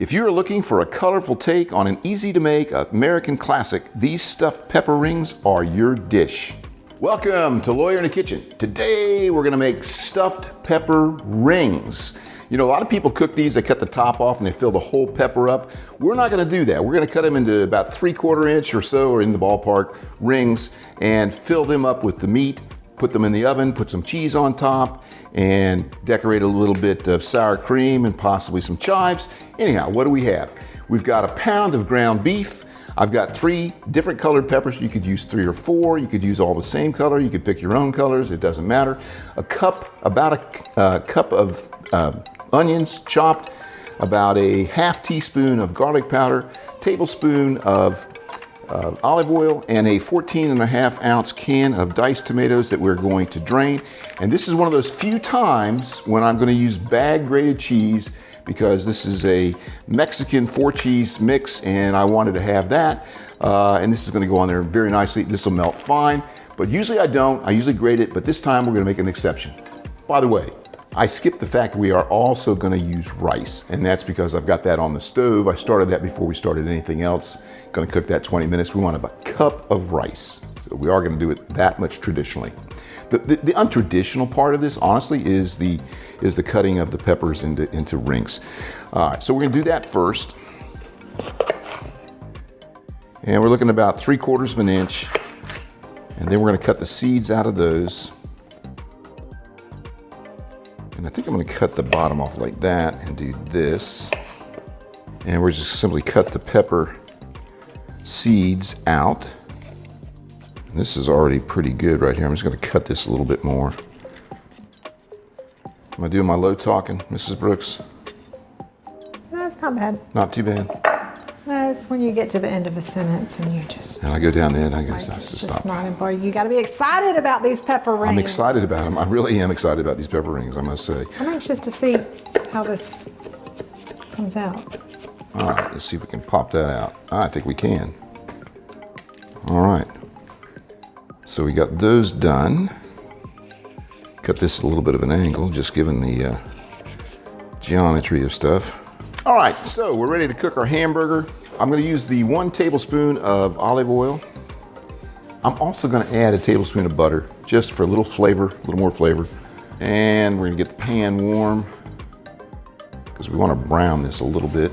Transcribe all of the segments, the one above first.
If you are looking for a colorful take on an easy-to-make American classic, these stuffed pepper rings are your dish. Welcome to Lawyer in the Kitchen. Today we're gonna make stuffed pepper rings. You know, a lot of people cook these, they cut the top off and they fill the whole pepper up. We're not gonna do that. We're gonna cut them into about 3/4 inch or so, or in the ballpark, rings, and fill them up with the meat, put them in the oven, put some cheese on top, and decorate a little bit of sour cream and possibly some chives. Anyhow, what do we have? We've got a pound of ground beef. I've got 3 different colored peppers. You could use 3 or 4. You could use all the same color. You could pick your own colors. It doesn't matter. About a cup of onions chopped, about a ½ teaspoon of garlic powder, tablespoon of olive oil, and a 14.5-ounce can of diced tomatoes that we're going to drain. And this is one of those few times when I'm going to use bag grated cheese, because this is a Mexican 4-cheese mix and I wanted to have that. And this is going to go on there very nicely. This will melt fine, but usually I don't. I usually grate it, but this time we're going to make an exception. By the way, I skipped the fact that we are also going to use rice, and that's because I've got that on the stove. I started that before we started anything else. Going to cook that 20 minutes. We want about a cup of rice. So we are going to do it that much traditionally. The untraditional part of this, honestly, is the cutting of the peppers into rings. All right, so we're going to do that first. And we're looking about 3/4 of an inch. And then we're going to cut the seeds out of those. And I think I'm going to cut the bottom off like that and do this. And we're just simply cut the pepper seeds out. And this is already pretty good right here. I'm just going to cut this a little bit more. Am I doing my low talking, Mrs. Brooks? No, it's not bad. Not too bad. No, it's when you get to the end of a sentence and you just... And I go down the end, I go, Like, that's it's to just stop. not important. You got to be excited about these pepper rings. I'm excited about them. I really am excited about these pepper rings, I must say. I'm anxious to see how this comes out. All right, let's see if we can pop that out. I think we can. All right. So we got those done. Cut this at a little bit of an angle, just given the geometry of stuff. All right, so we're ready to cook our hamburger. I'm gonna use the 1 tablespoon of olive oil. I'm also gonna add a tablespoon of butter, just for a little flavor, a little more flavor. And we're gonna get the pan warm, because we wanna brown this a little bit.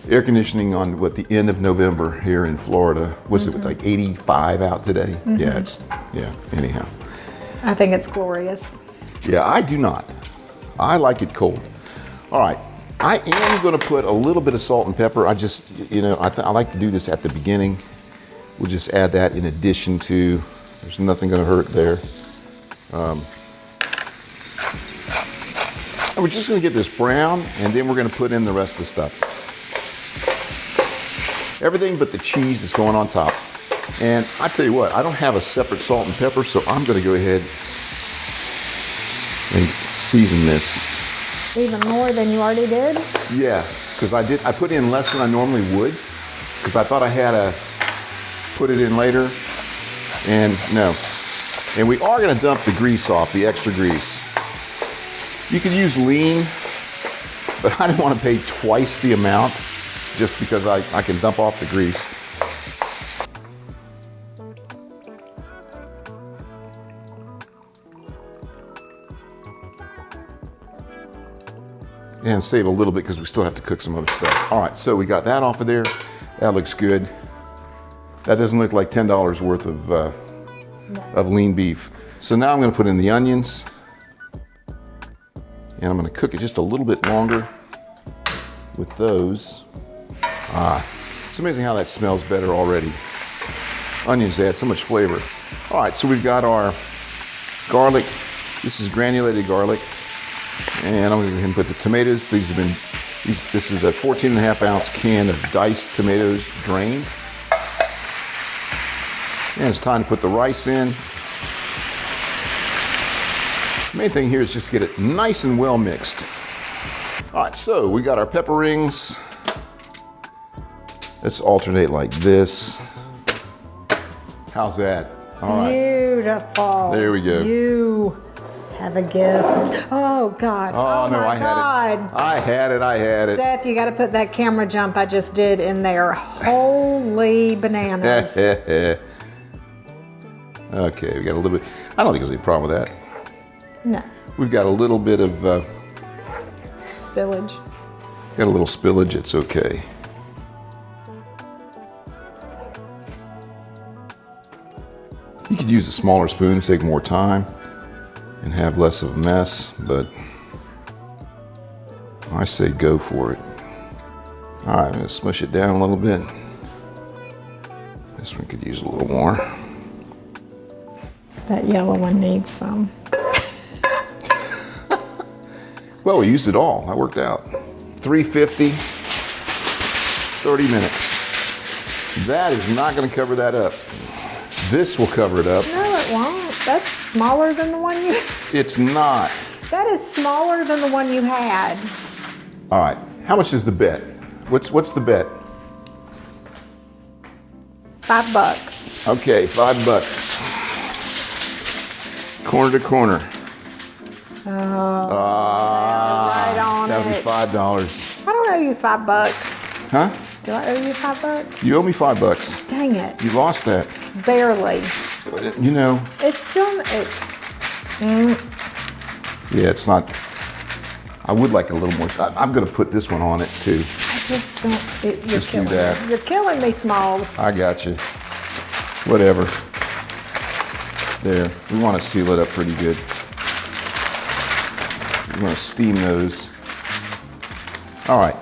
Air conditioning on the end of November here in Florida. Was it like 85 out today? Yeah, anyhow. I think it's glorious. Yeah, I do not. I like it cold. All right, I am gonna put a little bit of salt and pepper. I just, you know, I like to do this at the beginning. We'll just add that in addition to, there's nothing gonna hurt there. And we're just gonna get this brown, and then we're gonna put in the rest of the stuff. Everything but the cheese that's going on top. And I tell you what, I don't have a separate salt and pepper, so I'm gonna go ahead and season this. Even more than you already did? Yeah, because I put in less than I normally would, because I thought I had to put it in later, and no. And we are gonna dump the grease off, the extra grease. You could use lean, but I didn't want to pay twice the amount, just because I can dump off the grease. And save a little bit because we still have to cook some other stuff. All right, so we got that off of there. That looks good. That doesn't look like $10 worth of lean beef. So now I'm gonna put in the onions, and I'm gonna cook it just a little bit longer with those. It's amazing how that smells better already. Onions add so much flavor. All right, so we've got our garlic. This is granulated garlic. And I'm going to go ahead and put the tomatoes. This is a 14.5-ounce can of diced tomatoes drained. And it's time to put the rice in. The main thing here is just to get it nice and well mixed. All right, so we got our pepper rings. Let's alternate like this. How's that? All right. Beautiful. There we go. You have a gift. Oh, God. Oh, no, my I God. had it. I had it. Seth, you got to put that camera jump I just did in there. Holy bananas. Okay, we got a little bit. I don't think there's any problem with that. No. We've got a little bit of, Spillage. got a little spillage. It's okay. You could use a smaller spoon to take more time and have less of a mess, but I say go for it. All right, I'm gonna smush it down a little bit. This one could use a little more. That yellow one needs some. Well, we used it all. That worked out. 350, 30 minutes. That is not gonna cover that up. This will cover it up. No, it won't. That's smaller than the one you... It's not. That is smaller than the one you had. All right, how much is the bet? What's the bet? $5. Okay, $5. Corner to corner. Right on That would be it. $5. I don't owe you $5. Huh? Do I owe you $5? You owe me $5. Dang it. You lost that. Barely. You know. It's still... Yeah, it's not. I would like a little more. I'm going to put this one on it too. I just don't... You're Just do killing that. me. You're killing me, Smalls. I got you. Whatever. There. We want to seal it up pretty good. We want to steam those. All right.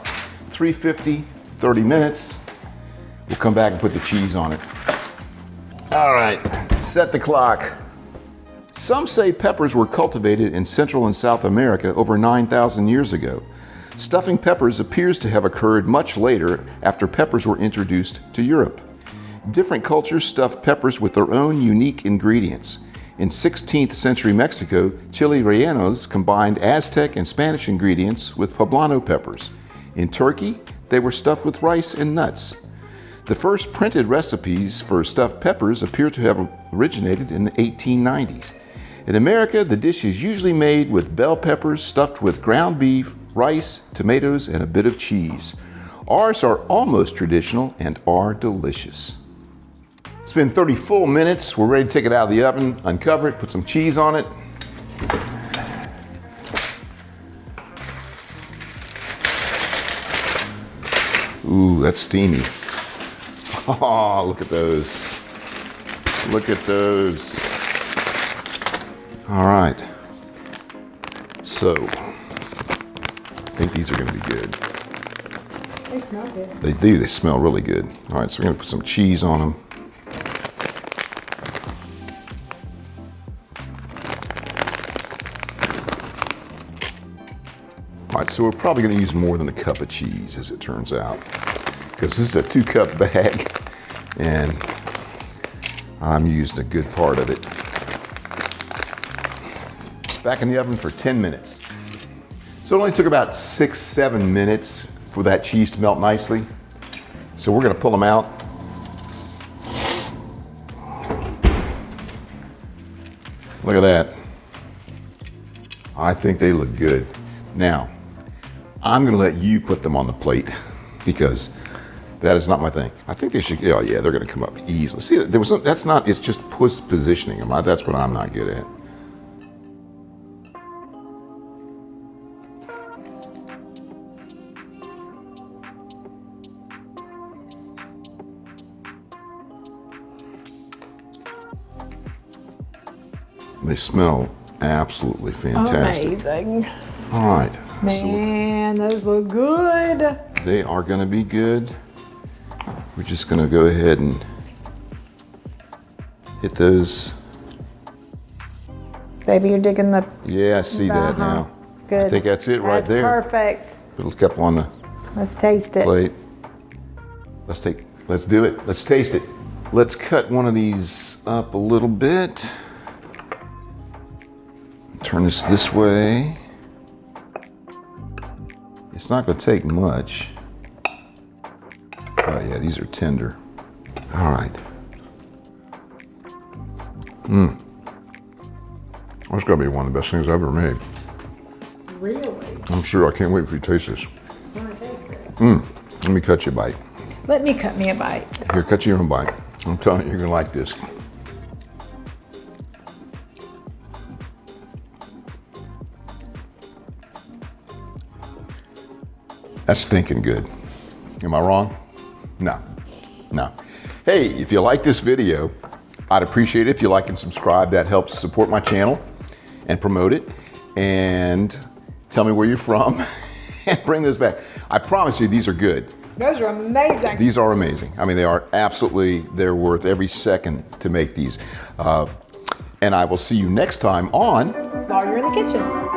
350, 30 minutes. We'll come back and put the cheese on it. All right. Set the clock. Some say peppers were cultivated in Central and South America over 9,000 years ago. Stuffing peppers appears to have occurred much later after peppers were introduced to Europe. Different cultures stuffed peppers with their own unique ingredients. In 16th century Mexico, chile rellenos combined Aztec and Spanish ingredients with poblano peppers. In Turkey, they were stuffed with rice and nuts. The first printed recipes for stuffed peppers appear to have originated in the 1890s. In America, the dish is usually made with bell peppers stuffed with ground beef, rice, tomatoes, and a bit of cheese. Ours are almost traditional and are delicious. It's been 30 full minutes. We're ready to take it out of the oven, uncover it, put some cheese on it. Ooh, that's steamy. Oh, look at those. Look at those. All right. So, I think these are going to be good. They smell good. They do. They smell really good. All right, so we're going to put some cheese on them. All right, so we're probably going to use more than a cup of cheese, as it turns out, because this is a 2-cup bag, and I'm using a good part of it. Back in the oven for 10 minutes. So it only took about 6-7 minutes for that cheese to melt nicely. So we're going to pull them out. Look at that. I think they look good. Now, I'm going to let you put them on the plate because that is not my thing. I think they should, oh yeah, they're going to come up easily. See, that's not, it's just positioning them. That's what I'm not good at. They smell absolutely fantastic. Amazing. All right. Man, those look good. They are going to be good. We're just going to go ahead and hit those. Baby, you're digging the... Yeah, I see that now. Good. I think that's it right there. That's perfect. Put a couple on the Let's taste it. plate. Let's do it. Let's taste it. Let's cut one of these up a little bit. Turn this way. It's not going to take much. Oh yeah, these are tender. All right. That's gotta be one of the best things I've ever made. Really? I'm sure. I can't wait for you to taste this. I want to taste it. Let me cut you a bite. Let me cut me a bite. Here, cut you your own bite. I'm telling you, you're gonna like this. That's stinking good. Am I wrong? No, no. Hey, if you like this video, I'd appreciate it if you like and subscribe. That helps support my channel and promote it. And tell me where you're from and bring those back. I promise you, these are good. Those are amazing. These are amazing. I mean, they are absolutely, they're worth every second to make these. And I will see you next time on While you're in the kitchen.